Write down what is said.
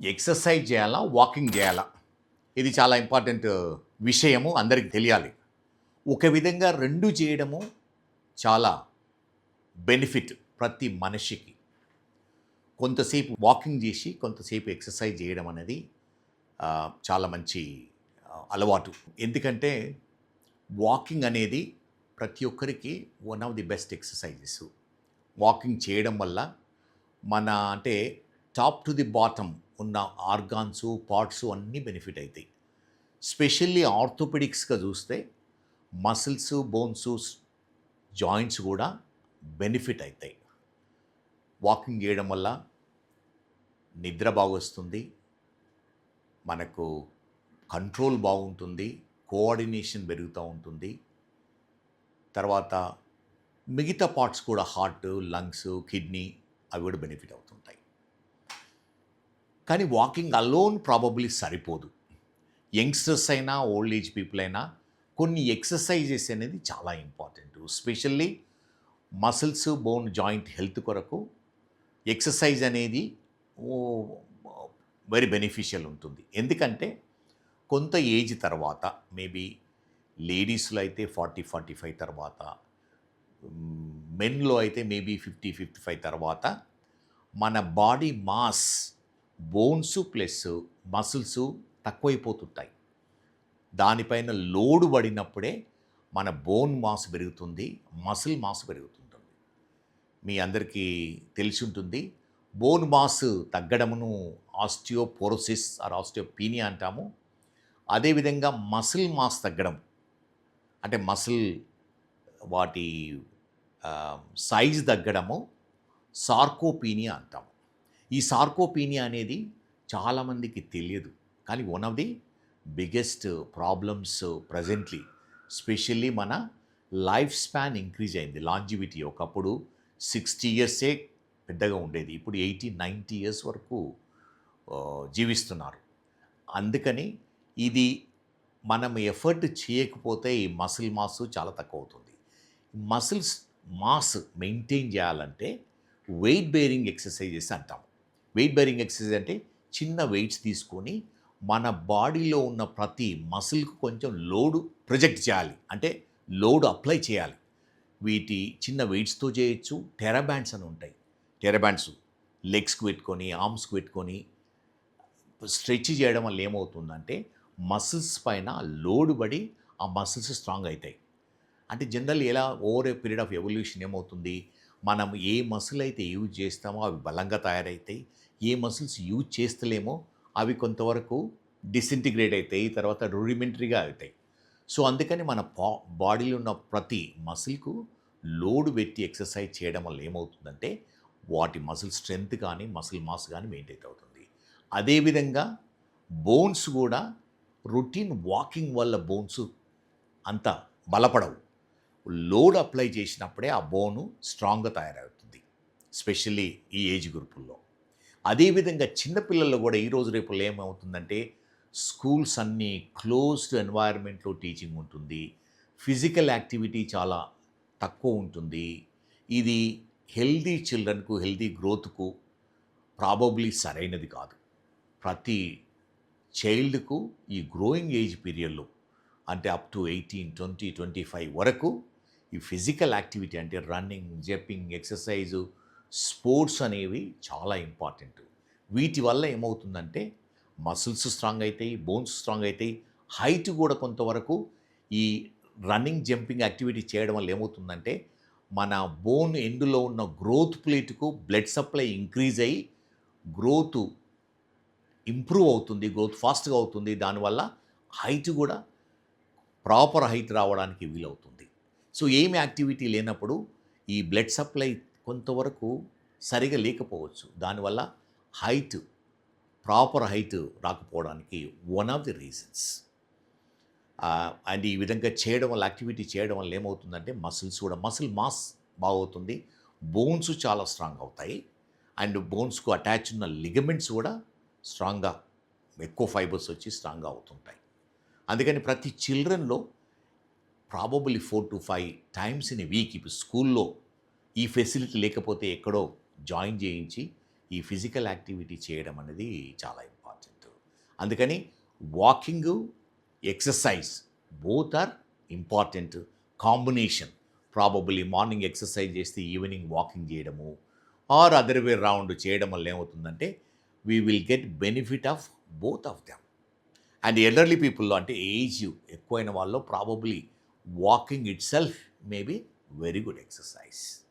Exercise చేయాలా? Walking చేయాలా? ఇది చాలా ఇంపార్టెంట్ విషయము అందరికి తెలియాలి. ఒక విధంగా 2 చేయడము చాలా బెనిఫిట్ ప్రతి మనిషికి. కొంతసేపు వాకింగ్ చేసి, కొంతసేపు ఎక్సర్సైజ్ చేయడం అనేది చాలా మంచి అలవాటు. ఎందుకంటే వాకింగ్ అనేది ప్రతి ఒక్కరికి one of the best exercises. Walking చేయడం వల్ల మన అంటే టాప్ టు ది బాటమ్ ఉన్న ఆర్గాన్స్, పార్ట్స్ అన్నీ బెనిఫిట్ అవుతాయి. స్పెషల్లీ ఆర్థోపెడిక్స్గా చూస్తే మసిల్స్, బోన్స్, జాయింట్స్ కూడా బెనిఫిట్ అవుతాయి. వాకింగ్ చేయడం వల్ల నిద్ర బాగొస్తుంది, మనకు కంట్రోల్ బాగుంటుంది, కోఆర్డినేషన్ పెరుగుతూ ఉంటుంది. తర్వాత మిగతా పార్ట్స్ కూడా హార్ట్, లంగ్స్, కిడ్నీ అవి కూడా బెనిఫిట్ అవుతుంటాయి. కానీ వాకింగ్ అలోన్ ప్రాబబ్లీ సరిపోదు. యంగ్స్టర్స్ అయినా, ఓల్డ్ ఏజ్ పీపుల్ అయినా కొన్ని ఎక్సర్సైజెస్ అనేది చాలా important. Specially muscles, bone, joint health కొరకు ఎక్సర్సైజ్ అనేది వెరీ బెనిఫిషియల్ ఉంటుంది. ఎందుకంటే కొంత ఏజ్ తర్వాత మేబీ లేడీస్లో అయితే 40-45 తర్వాత, మెన్లో అయితే మేబీ 50-55 తర్వాత మన body mass, bones plus muscles తక్కువైపోతుంటాయి. దానిపైన లోడ్ పడినప్పుడే మన బోన్ మాస్ పెరుగుతుంది, మసిల్ మాస్ పెరుగుతుంటుంది. మీ అందరికీ తెలిసి ఉంటుంది. బోన్ మాస్ తగ్గడమును ఆస్టియోపోరోసిస్ ఆర్ ఆస్టియోపీనియా అంటాము. అదేవిధంగా మసిల్ మాస్ తగ్గడం అంటే మసిల్ వాటి సైజ్ తగ్గడము సార్కోపీనియా అంటాము. ఈ సార్కోపీనియా అనేది చాలామందికి తెలియదు, కానీ one of the biggest problems presently. Specially మన లైఫ్ స్పాన్ ఇంక్రీజ్ అయింది, లాంజివిటీ. ఒకప్పుడు 60 ఇయర్సే పెద్దగా ఉండేది, ఇప్పుడు 80-90 ఇయర్స్ వరకు జీవిస్తున్నారు. అందుకని ఇది మనం ఎఫర్ట్ చేయకపోతే ఈ మసిల్ మాస్ చాలా తక్కువ అవుతుంది. మసిల్స్ మాస్ మెయింటైన్ చేయాలంటే వెయిట్ బేరింగ్ ఎక్సర్సైజెస్ అంటాం. వెయిట్ బేరింగ్ ఎక్సర్సైజ్ అంటే చిన్న వెయిట్స్ తీసుకొని మన బాడీలో ఉన్న ప్రతి మసిల్కు కొంచెం లోడ్ ప్రొజెక్ట్ చేయాలి, అంటే లోడ్ అప్లై చేయాలి. వీటి చిన్న వెయిట్స్తో చేయొచ్చు. టెరాబ్యాండ్స్ అని ఉంటాయి. టెరాబ్యాండ్స్ లెగ్స్కి పెట్టుకొని, ఆర్మ్స్కి పెట్టుకొని స్ట్రెచ్ చేయడం వల్ల ఏమవుతుందంటే మసిల్స్ పైన లోడ్ పడి ఆ మసిల్స్ స్ట్రాంగ్ అవుతాయి. అంటే జనరల్ ఎలా over a period of evolution ఏమవుతుంది, మనం ఏ మసిల్ అయితే యూజ్ చేస్తామో అవి బలంగా తయారవుతాయి, ఏ మసిల్స్ యూజ్ చేస్తలేమో అవి కొంతవరకు డిసింటిగ్రేట్ అవుతాయి, తర్వాత రూడిమెంటరీగా అవుతాయి. సో అందుకని మన బాడీలో ఉన్న ప్రతి మసిల్కు లోడ్ పెట్టి ఎక్సర్సైజ్ చేయడం వల్ల ఏమవుతుందంటే వాటి మసిల్ స్ట్రెంగ్త్ కానీ, మసిల్ మాస్ కానీ మెయింటైన్ అవుతుంది. అదేవిధంగా బోన్స్ కూడా రొటీన్ వాకింగ్ వల్ల బోన్స్ అంత బలపడవు. లోడ్ అప్లై చేసినప్పుడే ఆ బోను స్ట్రాంగ్గా తయారవుతుంది, స్పెషల్లీ ఈ ఏజ్ గ్రూపుల్లో. అదేవిధంగా చిన్నపిల్లల్లో కూడా ఈరోజు రేపుల్లో ఏమవుతుందంటే స్కూల్స్ అన్నీ క్లోజ్డ్ ఎన్వైర్న్మెంట్లో టీచింగ్ ఉంటుంది, ఫిజికల్ యాక్టివిటీ చాలా తక్కువ ఉంటుంది. ఇది హెల్దీ చిల్డ్రన్కు, హెల్దీ గ్రోత్కు ప్రాబబ్లీ సరైనది కాదు. ప్రతి చైల్డ్కు ఈ గ్రోయింగ్ ఏజ్ పీరియడ్లో అంటే అప్ టు 18, 20, 25 వరకు ఈ ఫిజికల్ యాక్టివిటీ అంటే రన్నింగ్, జంపింగ్, ఎక్సర్సైజు, స్పోర్ట్స్ అనేవి చాలా ఇంపార్టెంట్. వీటి వల్ల ఏమవుతుందంటే మసిల్స్ స్ట్రాంగ్ అవుతాయి, బోన్స్ స్ట్రాంగ్ అవుతాయి, హైట్ కూడా కొంతవరకు ఈ రన్నింగ్, జంపింగ్ యాక్టివిటీ చేయడం వల్ల ఏమవుతుందంటే మన బోన్ ఎండ్లో ఉన్న గ్రోత్ ప్లేట్కు బ్లడ్ సప్లై ఇంక్రీజ్ అయ్యి గ్రోత్ ఇంప్రూవ్ అవుతుంది, గ్రోత్ ఫాస్ట్గా అవుతుంది. దానివల్ల హైట్ కూడా ప్రాపర్ హైట్ రావడానికి వీలవుతుంది. సో ఏమి యాక్టివిటీ లేనప్పుడు ఈ బ్లడ్ సప్లై కొంతవరకు సరిగా లేకపోవచ్చు, దానివల్ల హైట్, ప్రాపర్ హైట్ రాకపోవడానికి one of the reasons. And ఈ విధంగా చేయడం వల్ల, యాక్టివిటీ చేయడం వల్ల ఏమవుతుందంటే మసిల్స్ కూడా, మసిల్ మాస్ బాగవుతుంది, బోన్స్ చాలా స్ట్రాంగ్ అవుతాయి, అండ్ బోన్స్కు అటాచ్ ఉన్న లిగమెంట్స్ కూడా స్ట్రాంగ్గా, ఎక్కువ ఫైబర్స్ వచ్చి స్ట్రాంగ్గా అవుతుంటాయి. అందుకని ప్రతి చిల్డ్రన్లో probably 4-5 times in a week, ఇప్పుడు స్కూల్లో ఈ ఫెసిలిటీ లేకపోతే ఎక్కడో జాయిన్ చేయించి ఈ ఫిజికల్ యాక్టివిటీ చేయడం అనేది చాలా ఇంపార్టెంట్. అందుకని walking, exercise both are important combination. Probably morning exercise చేస్తే ఈవినింగ్ వాకింగ్ చేయడము ఆర్ అదర్ వే రౌండ్ చేయడం వల్ల ఏమవుతుందంటే we will get benefit of both of them. And elderly పీపుల్లో అంటే ఏజ్ ఎక్కువైన వాళ్ళు probably walking itself maybe very good exercise.